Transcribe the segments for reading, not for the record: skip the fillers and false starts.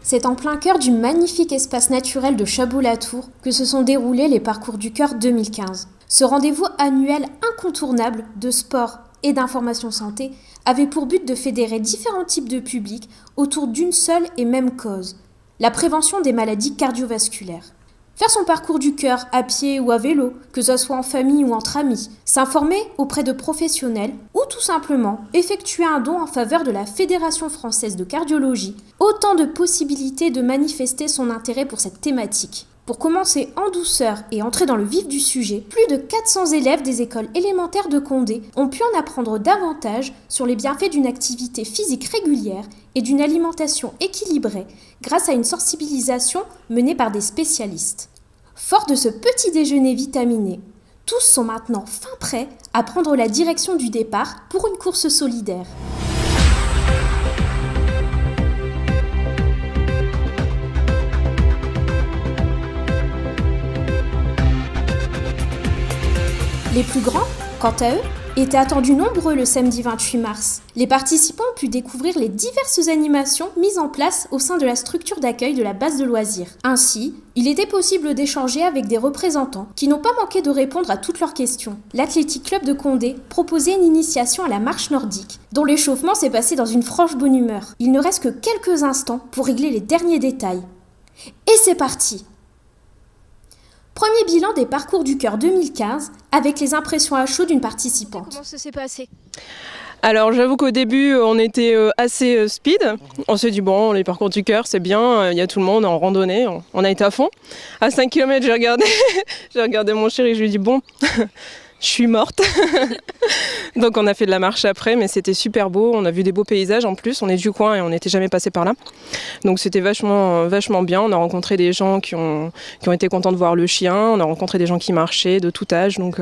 C'est en plein cœur du magnifique espace naturel de Chabot-la-Tour que se sont déroulés les Parcours du Cœur 2015. Ce rendez-vous annuel incontournable de sport et d'information santé avait pour but de fédérer différents types de publics autour d'une seule et même cause, la prévention des maladies cardiovasculaires. Faire son parcours du cœur à pied ou à vélo, que ce soit en famille ou entre amis, s'informer auprès de professionnels ou tout simplement effectuer un don en faveur de la Fédération française de cardiologie, autant de possibilités de manifester son intérêt pour cette thématique. Pour commencer en douceur et entrer dans le vif du sujet, plus de 400 élèves des écoles élémentaires de Condé ont pu en apprendre davantage sur les bienfaits d'une activité physique régulière et d'une alimentation équilibrée grâce à une sensibilisation menée par des spécialistes. Forts de ce petit déjeuner vitaminé, tous sont maintenant fin prêts à prendre la direction du départ pour une course solidaire. Les plus grands, quant à eux, étaient attendus nombreux le samedi 28 mars. Les participants ont pu découvrir les diverses animations mises en place au sein de la structure d'accueil de la base de loisirs. Ainsi, il était possible d'échanger avec des représentants qui n'ont pas manqué de répondre à toutes leurs questions. L'Athletic Club de Condé proposait une initiation à la marche nordique, dont l'échauffement s'est passé dans une franche bonne humeur. Il ne reste que quelques instants pour régler les derniers détails. Et c'est parti! Premier bilan des Parcours du Cœur 2015 avec les impressions à chaud d'une participante. Comment ça s'est passé ? Alors j'avoue qu'au début on était assez speed. On s'est dit bon, les Parcours du Cœur c'est bien, il y a tout le monde en randonnée, on a été à fond. À 5 km j'ai regardé mon chéri, je lui ai dit bon, je suis morte. Donc on a fait de la marche après, mais c'était super beau, on a vu des beaux paysages en plus, on est du coin et on n'était jamais passé par là. Donc c'était vachement bien, on a rencontré des gens qui ont été contents de voir le chien, on a rencontré des gens qui marchaient de tout âge. Donc,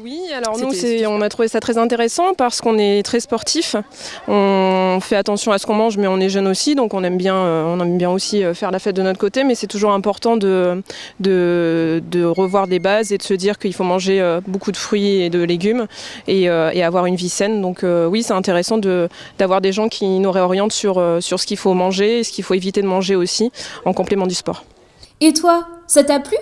oui, alors nous on a trouvé ça très intéressant parce qu'on est très sportifs, on fait attention à ce qu'on mange mais on est jeune aussi, donc on aime bien aussi faire la fête de notre côté, mais c'est toujours important de revoir des bases et de se dire qu'il faut manger beaucoup de fruits et de légumes et avoir une vie saine. Donc oui, c'est intéressant d'avoir des gens qui nous réorientent sur ce qu'il faut manger et ce qu'il faut éviter de manger aussi en complément du sport. Et toi, ça t'a plu ?